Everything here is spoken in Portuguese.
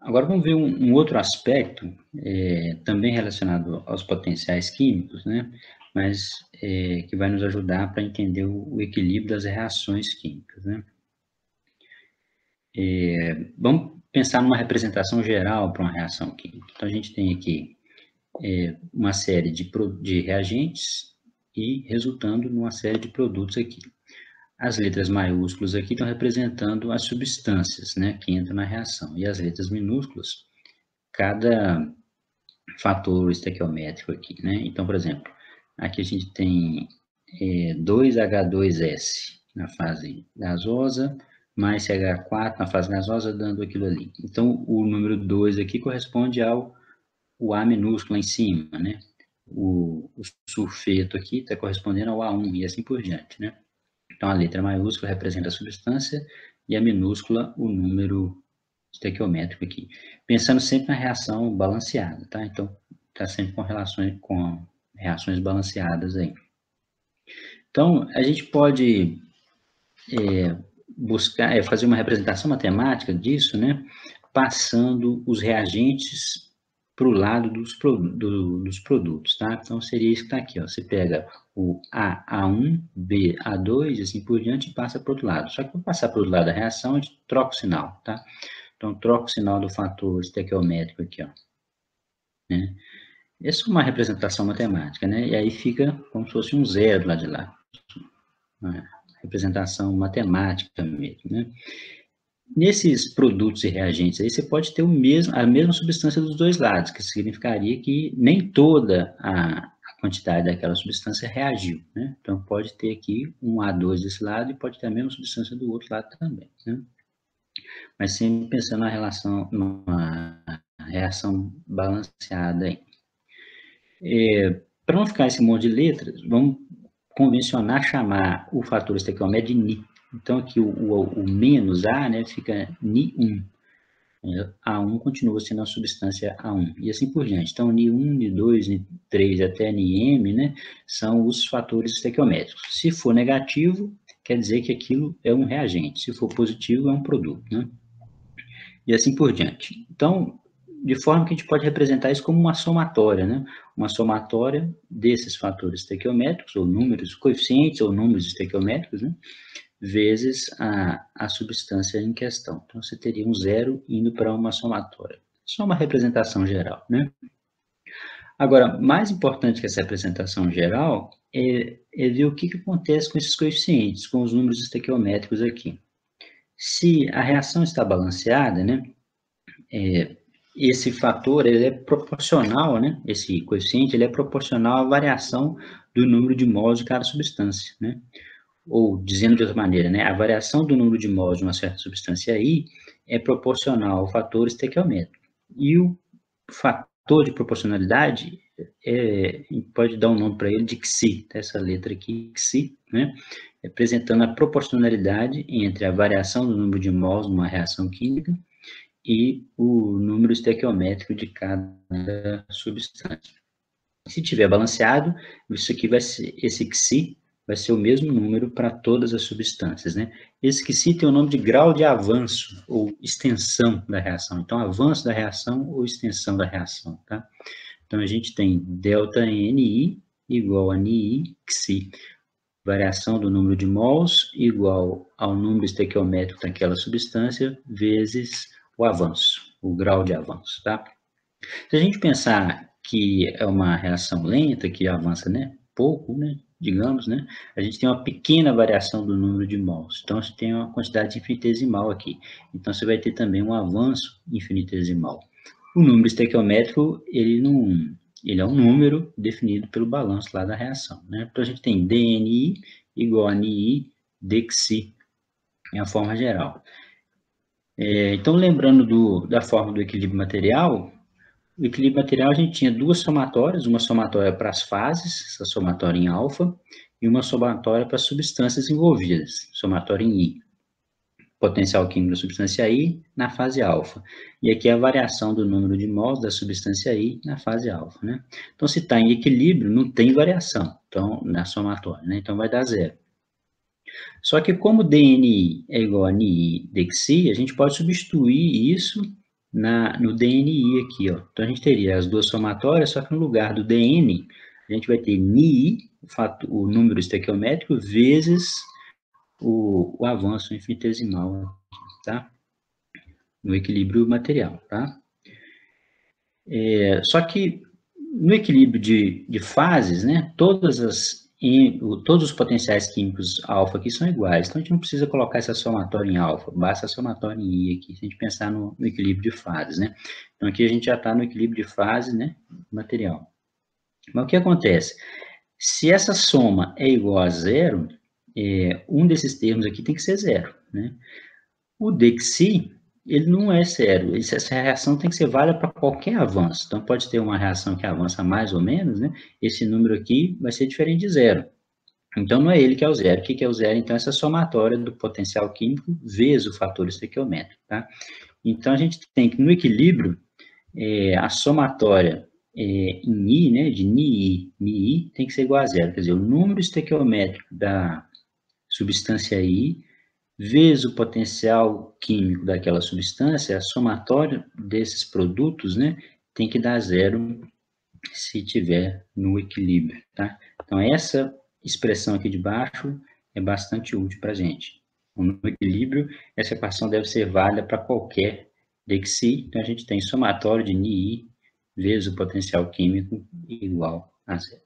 Agora vamos ver um outro aspecto, também relacionado aos potenciais químicos, né? Mas que vai nos ajudar para entender o equilíbrio das reações químicas, né? Vamos pensar numa representação geral para uma reação química. Então, a gente tem aqui uma série de reagentes e resultando numa série de produtos aqui. As letras maiúsculas aqui estão representando as substâncias, né, que entram na reação. E as letras minúsculas, cada fator estequiométrico aqui, né? Então, por exemplo, aqui a gente tem 2H2S na fase gasosa, mais CH4 na fase gasosa, dando aquilo ali. Então, o número 2 aqui corresponde ao A minúsculo lá em cima, né? O sulfeto aqui está correspondendo ao A1 e assim por diante, né? Então, a letra maiúscula representa a substância e a minúscula o número estequiométrico aqui. Pensando sempre na reação balanceada, tá? Então, está sempre com reações balanceadas aí. Então, a gente pode fazer uma representação matemática disso, né? Passando os reagentes para o lado dos produtos, tá? Então, seria isso que está aqui, ó. Você pega o A1, B, A2 e assim por diante e passa para o outro lado. Só que para passar para o outro lado da reação, a gente troca o sinal, tá? Então, troca o sinal do fator estequiométrico aqui, ó. Né? Essa é uma representação matemática, né? E aí fica como se fosse um zero lá de lá. Uma representação matemática mesmo, né? Nesses produtos e reagentes aí, você pode ter a mesma substância dos dois lados, que significaria que nem toda a quantidade daquela substância reagiu, né? Então, pode ter aqui um A2 desse lado e pode ter a mesma substância do outro lado também, né? Mas sempre pensando numa reação balanceada aí. Para não ficar esse monte de letras, vamos convencionar chamar o fator estequiométrico de Ni. Então, aqui o menos A, né, fica Ni1. A1 continua sendo a substância A1, e assim por diante. Então, Ni1, Ni2, Ni3 até Nm, né, são os fatores estequiométricos. Se for negativo, quer dizer que aquilo é um reagente. Se for positivo, é um produto, né? E assim por diante. Então, de forma que a gente pode representar isso como uma somatória, né? Uma somatória desses fatores estequiométricos, ou números, coeficientes ou números estequiométricos, né? Vezes a substância em questão. Então, você teria um zero indo para uma somatória. Só uma representação geral, né? Agora, mais importante que essa representação geral é ver o que acontece com esses coeficientes, com os números estequiométricos aqui. Se a reação está balanceada, né? Esse fator ele é proporcional, né? Esse coeficiente ele é proporcional à variação do número de mols de cada substância, né? Ou, dizendo de outra maneira, né? A variação do número de mols de uma certa substância I é proporcional ao fator estequiométrico. E o fator de proporcionalidade pode dar um nome para ele de Xi, essa letra aqui, Xi, né? Representando a proporcionalidade entre a variação do número de mols numa reação química e o número estequiométrico de cada substância. Se tiver balanceado, isso aqui esse Xi vai ser o mesmo número para todas as substâncias, né? Esse Xi tem o nome de grau de avanço ou extensão da reação. Então, avanço da reação ou extensão da reação, tá? Então, a gente tem ΔNI igual a Ni Xi. Variação do número de mols igual ao número estequiométrico daquela substância vezes o avanço, o grau de avanço, tá? Se a gente pensar que é uma reação lenta, que avança, né, pouco, né, digamos, né, a gente tem uma pequena variação do número de mols. Então, você tem uma quantidade infinitesimal aqui. Então, você vai ter também um avanço infinitesimal. O número estequiométrico, ele é um número definido pelo balanço lá da reação, né? Então, a gente tem DNI igual a NI dXi, é a forma geral. Então, lembrando da forma do equilíbrio material, o equilíbrio material a gente tinha duas somatórias, uma somatória para as fases, essa somatória em alfa, e uma somatória para as substâncias envolvidas, somatória em I. Potencial químico da substância I na fase alfa. E aqui a variação do número de mols da substância I na fase alfa, né? Então, se está em equilíbrio, não tem variação, então, na somatória, né? Então, vai dar zero. Só que como DNI é igual a NI dXi, a gente pode substituir isso no DNI aqui, ó. Então, a gente teria as duas somatórias, só que no lugar do DN, a gente vai ter NI, o número estequiométrico, vezes o avanço infinitesimal, tá? No equilíbrio material, tá? Só que no equilíbrio de fases, né, todos os potenciais químicos alfa aqui são iguais, então a gente não precisa colocar essa somatória em alfa, basta a somatória em I aqui, se a gente pensar no equilíbrio de fases, né. Então aqui a gente já está no equilíbrio de fases, né, material. Mas o que acontece? Se essa soma é igual a zero, um desses termos aqui tem que ser zero, né. O Dexi, ele não é zero, essa reação tem que ser válida para qualquer avanço. Então, pode ter uma reação que avança mais ou menos, né? Esse número aqui vai ser diferente de zero. Então, não é ele que é o zero. O que é o zero? Então, essa somatória do potencial químico vezes o fator estequiométrico, tá? Então, a gente tem que, no equilíbrio, a somatória em I, né, de NiI, tem que ser igual a zero. Quer dizer, o número estequiométrico da substância I vezes o potencial químico daquela substância, a somatória desses produtos, né, tem que dar zero se tiver no equilíbrio, tá? Então, essa expressão aqui de baixo é bastante útil para a gente. No equilíbrio, essa equação deve ser válida para qualquer Dexi, então a gente tem somatório de NiI vezes o potencial químico igual a zero.